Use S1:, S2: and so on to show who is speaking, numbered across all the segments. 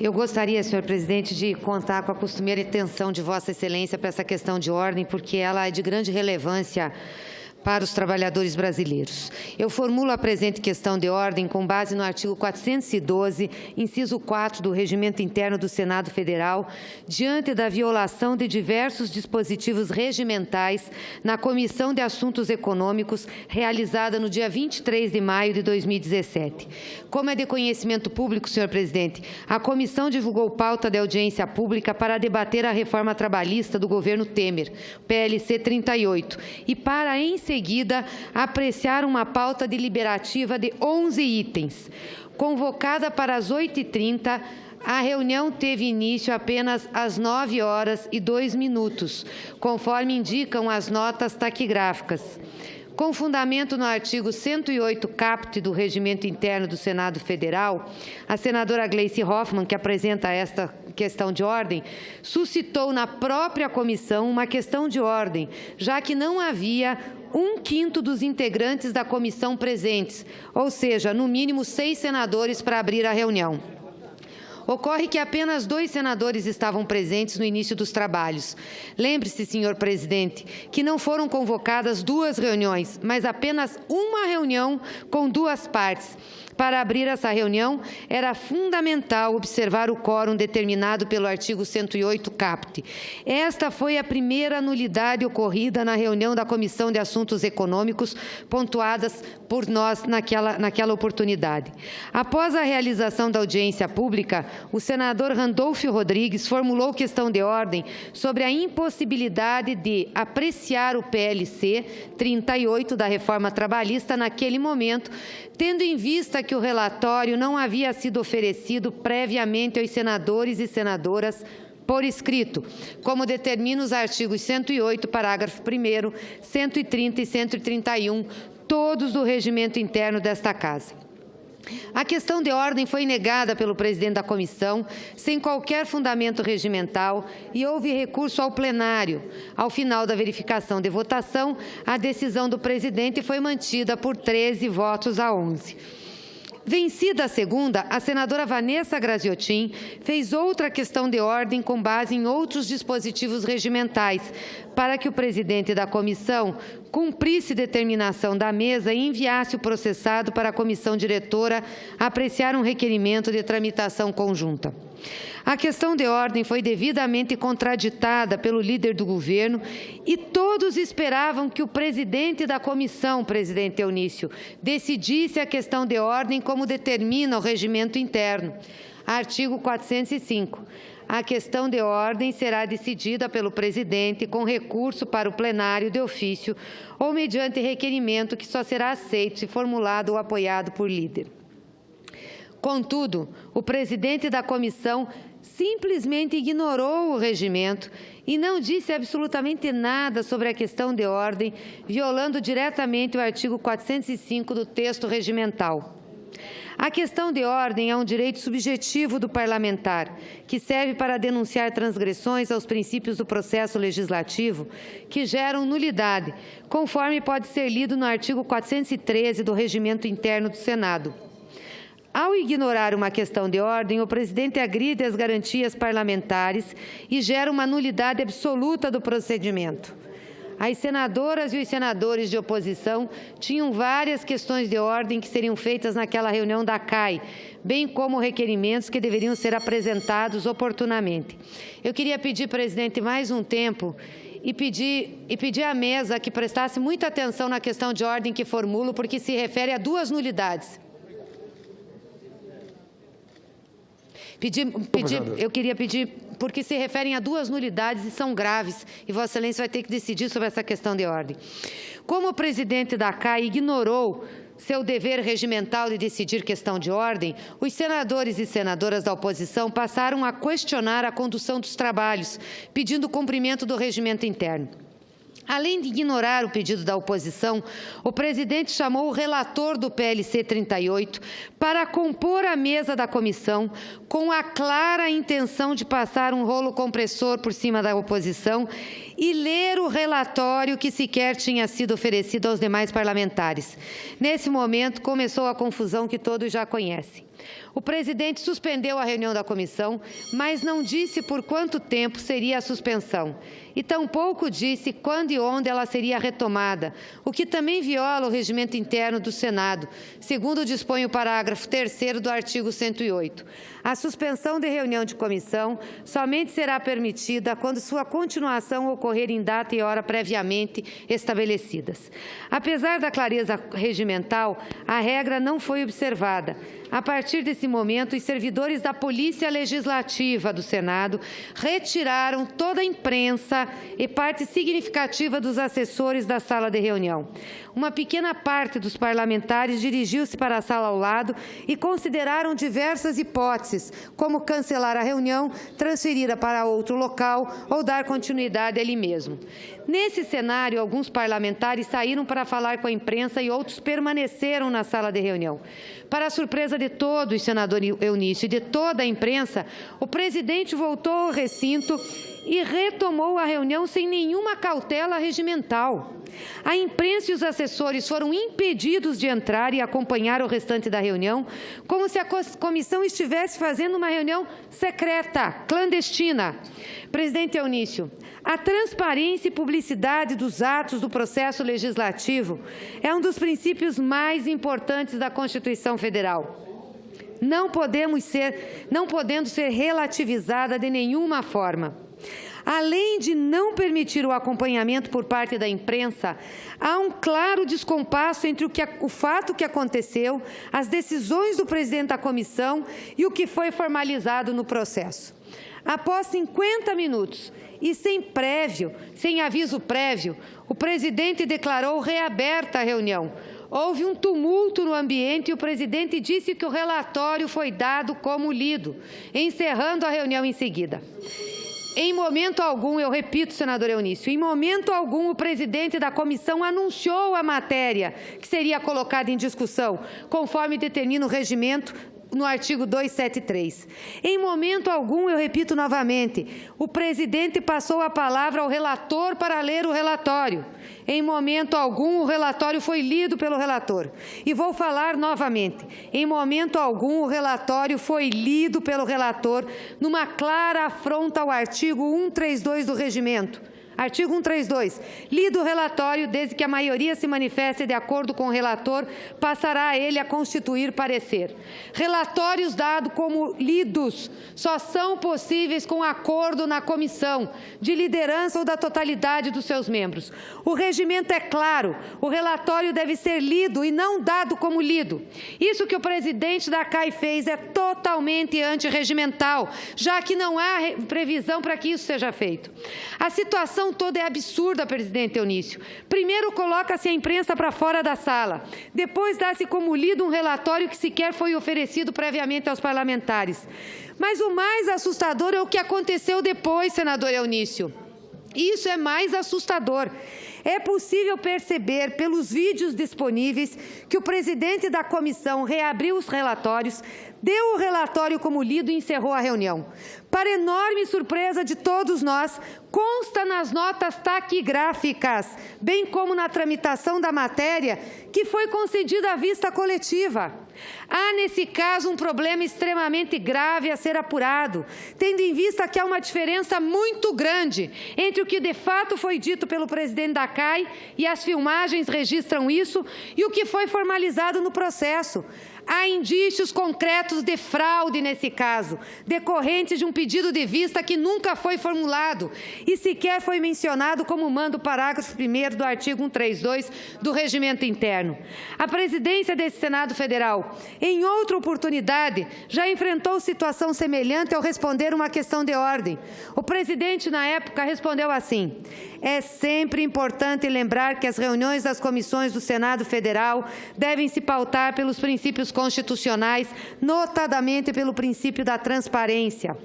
S1: Eu gostaria, senhor presidente, de contar com a costumeira atenção de Vossa Excelência para essa questão de ordem, porque ela é de grande relevância para os trabalhadores brasileiros. Eu formulo a presente questão de ordem com base no artigo 412, inciso 4 do Regimento Interno do Senado Federal, diante da violação de diversos dispositivos regimentais na Comissão de Assuntos Econômicos, realizada no dia 23 de maio de 2017. Como é de conhecimento público, senhor presidente, a comissão divulgou pauta de audiência pública para debater a reforma trabalhista do governo Temer, PLC 38, e para, em seguida, apreciar uma pauta deliberativa de 11 itens. Convocada para as 8h30, a reunião teve início apenas às 9h02, conforme indicam as notas taquigráficas. Com fundamento no artigo 108 caput do Regimento Interno do Senado Federal, a senadora Gleice Hoffmann, que apresenta esta questão de ordem, suscitou na própria comissão uma questão de ordem, já que não havia 1/5 dos integrantes da comissão presentes, ou seja, no mínimo 6 senadores para abrir a reunião. Ocorre que apenas 2 senadores estavam presentes no início dos trabalhos. Lembre-se, senhor presidente, que não foram convocadas 2 reuniões, mas apenas uma reunião com 2 partes. Para abrir essa reunião, era fundamental observar o quórum determinado pelo artigo 108 caput. Esta foi a primeira nulidade ocorrida na reunião da Comissão de Assuntos Econômicos, pontuadas por nós naquela oportunidade. Após a realização da audiência pública, o senador Randolfo Rodrigues formulou questão de ordem sobre a impossibilidade de apreciar o PLC 38 da reforma trabalhista naquele momento, tendo em vista que o relatório não havia sido oferecido previamente aos senadores e senadoras por escrito, como determina os artigos 108, parágrafo 1º, 130 e 131, todos do regimento interno desta Casa. A questão de ordem foi negada pelo presidente da comissão, sem qualquer fundamento regimental, e houve recurso ao plenário. Ao final da verificação de votação, a decisão do presidente foi mantida por 13 votos a 11. Vencida a segunda, a senadora Vanessa Graziotin fez outra questão de ordem com base em outros dispositivos regimentais, para que o presidente da comissão cumprisse determinação da mesa e enviasse o processado para a comissão diretora apreciar um requerimento de tramitação conjunta. A questão de ordem foi devidamente contraditada pelo líder do governo e todos esperavam que o presidente da comissão, presidente Eunício, decidisse a questão de ordem como determina o regimento interno. Artigo 405. A questão de ordem será decidida pelo presidente com recurso para o plenário de ofício ou mediante requerimento que só será aceito se formulado ou apoiado por líder. Contudo, o presidente da comissão simplesmente ignorou o regimento e não disse absolutamente nada sobre a questão de ordem, violando diretamente o artigo 405 do texto regimental. A questão de ordem é um direito subjetivo do parlamentar, que serve para denunciar transgressões aos princípios do processo legislativo que geram nulidade, conforme pode ser lido no artigo 413 do Regimento Interno do Senado. Ao ignorar uma questão de ordem, o presidente agride as garantias parlamentares e gera uma nulidade absoluta do procedimento. As senadoras e os senadores de oposição tinham várias questões de ordem que seriam feitas naquela reunião da CAI, bem como requerimentos que deveriam ser apresentados oportunamente. Eu queria pedir, presidente, mais um tempo e pedir à mesa que prestasse muita atenção na questão de ordem que formulo, porque se refere a 2 nulidades. Eu queria pedir, porque se referem a 2 nulidades e são graves, e Vossa Excelência vai ter que decidir sobre essa questão de ordem. Como o presidente da CAI ignorou seu dever regimental de decidir questão de ordem, os senadores e senadoras da oposição passaram a questionar a condução dos trabalhos, pedindo o cumprimento do regimento interno. Além de ignorar o pedido da oposição, o presidente chamou o relator do PLC 38 para compor a mesa da comissão com a clara intenção de passar um rolo compressor por cima da oposição e ler o relatório que sequer tinha sido oferecido aos demais parlamentares. Nesse momento, começou a confusão que todos já conhecem. O presidente suspendeu a reunião da comissão, mas não disse por quanto tempo seria a suspensão e tampouco disse quando e onde ela seria retomada, o que também viola o regimento interno do Senado, segundo dispõe o parágrafo 3º do artigo 108. A suspensão de reunião de comissão somente será permitida quando sua continuação ocorrer em data e hora previamente estabelecidas. Apesar da clareza regimental, a regra não foi observada. A partir desse momento, os servidores da Polícia Legislativa do Senado retiraram toda a imprensa e parte significativa dos assessores da sala de reunião. Uma pequena parte dos parlamentares dirigiu-se para a sala ao lado e consideraram diversas hipóteses, como cancelar a reunião, transferi-la para outro local ou dar continuidade ali mesmo. Nesse cenário, alguns parlamentares saíram para falar com a imprensa e outros permaneceram na sala de reunião. Para a surpresa de todos, senador Eunício, e de toda a imprensa, o presidente voltou ao recinto e retomou a reunião sem nenhuma cautela regimental. A imprensa e os assessores foram impedidos de entrar e acompanhar o restante da reunião, como se a comissão estivesse fazendo uma reunião secreta, clandestina. Presidente Eunício, a transparência e publicidade dos atos do processo legislativo é um dos princípios mais importantes da Constituição Federal. Não podendo ser relativizada de nenhuma forma. Além de não permitir o acompanhamento por parte da imprensa, há um claro descompasso entre o fato que aconteceu, as decisões do presidente da comissão e o que foi formalizado no processo. Após 50 minutos e sem aviso prévio, o presidente declarou reaberta a reunião. Houve um tumulto no ambiente e o presidente disse que o relatório foi dado como lido, encerrando a reunião em seguida. Em momento algum, eu repito, senador Eunício, em momento algum o presidente da comissão anunciou a matéria que seria colocada em discussão, conforme determina o regimento no artigo 273. Em momento algum, eu repito novamente, o presidente passou a palavra ao relator para ler o relatório. Em momento algum, o relatório foi lido pelo relator. E vou falar novamente. Em momento algum, o relatório foi lido pelo relator numa clara afronta ao artigo 132 do regimento. Artigo 132. Lido o relatório, desde que a maioria se manifeste de acordo com o relator, passará a ele a constituir parecer. Relatórios dados como lidos só são possíveis com acordo na comissão, de liderança ou da totalidade dos seus membros. O regimento é claro, o relatório deve ser lido e não dado como lido. Isso que o presidente da CAI fez é totalmente antirregimental, já que não há previsão para que isso seja feito. A situação toda é absurda, presidente Eunício. Primeiro coloca-se a imprensa para fora da sala, depois dá-se como lido um relatório que sequer foi oferecido previamente aos parlamentares. Mas o mais assustador é o que aconteceu depois, senador Eunício. Isso é mais assustador. É possível perceber pelos vídeos disponíveis que o presidente da comissão reabriu os relatórios, deu o relatório como lido e encerrou a reunião. Para enorme surpresa de todos nós, consta nas notas taquigráficas, bem como na tramitação da matéria, que foi concedida a vista coletiva. Há, nesse caso, um problema extremamente grave a ser apurado, tendo em vista que há uma diferença muito grande entre o que de fato foi dito pelo presidente da CAI, e as filmagens registram isso, e o que foi formalizado no processo. Há indícios concretos de fraude nesse caso, decorrentes de um pedido de vista que nunca foi formulado e sequer foi mencionado como manda o parágrafo 1º do artigo 132 do Regimento Interno. A presidência desse Senado Federal, em outra oportunidade, já enfrentou situação semelhante ao responder uma questão de ordem. O presidente, na época, respondeu assim: é sempre importante lembrar que as reuniões das comissões do Senado Federal devem se pautar pelos princípios constitucionais, notadamente pelo princípio da transparência.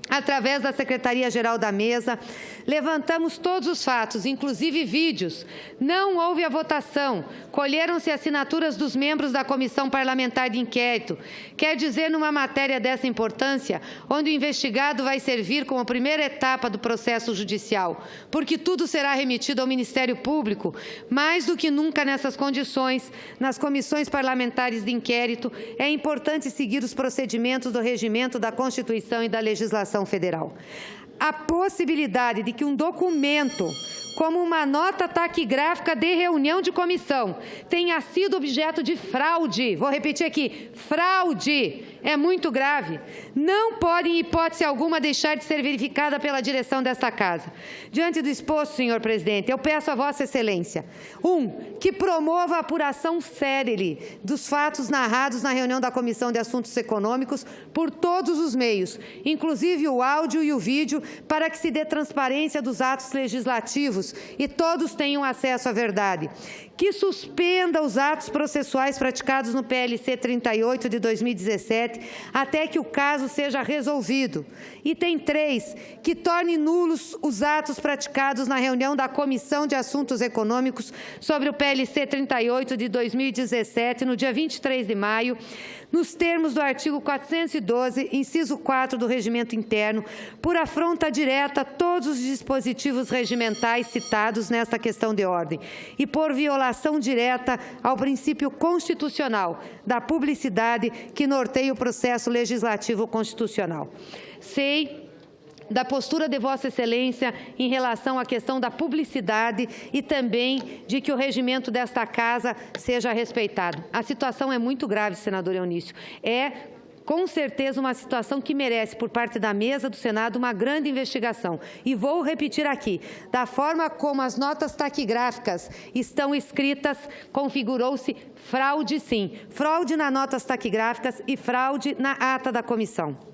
S1: através da Secretaria-Geral da Mesa, levantamos todos os fatos, inclusive vídeos. Não houve a votação. Colheram-se assinaturas dos membros da Comissão Parlamentar de Inquérito. Quer dizer, numa matéria dessa importância, onde o investigado vai servir como primeira etapa do processo judicial, porque tudo será remetido ao Ministério Público, mais do que nunca nessas condições, nas comissões parlamentares de inquérito, é importante seguir os procedimentos do regimento da Constituição e da legislação federal. A possibilidade de que um documento, como uma nota taquigráfica de reunião de comissão, tenha sido objeto de fraude, vou repetir aqui, fraude, é muito grave, não pode, em hipótese alguma, deixar de ser verificada pela direção desta Casa. Diante do exposto, senhor presidente, eu peço a Vossa Excelência, que promova a apuração célere dos fatos narrados na reunião da Comissão de Assuntos Econômicos por todos os meios, inclusive o áudio e o vídeo, para que se dê transparência dos atos legislativos e todos tenham acesso à verdade. Que suspenda os atos processuais praticados no PLC 38 de 2017 até que o caso seja resolvido. Item 3, que torne nulos os atos praticados na reunião da Comissão de Assuntos Econômicos sobre o PLC 38 de 2017, no dia 23 de maio, nos termos do artigo 412, inciso 4 do Regimento Interno, por afronta direta a todos os dispositivos regimentais citados nesta questão de ordem e por violação direta ao princípio constitucional da publicidade que norteia o processo legislativo constitucional. Sei da postura de Vossa Excelência em relação à questão da publicidade e também de que o regimento desta Casa seja respeitado. A situação é muito grave, senador Eunício. Com certeza, uma situação que merece, por parte da mesa do Senado, uma grande investigação. E vou repetir aqui, da forma como as notas taquigráficas estão escritas, configurou-se fraude, sim. Fraude nas notas taquigráficas e fraude na ata da comissão.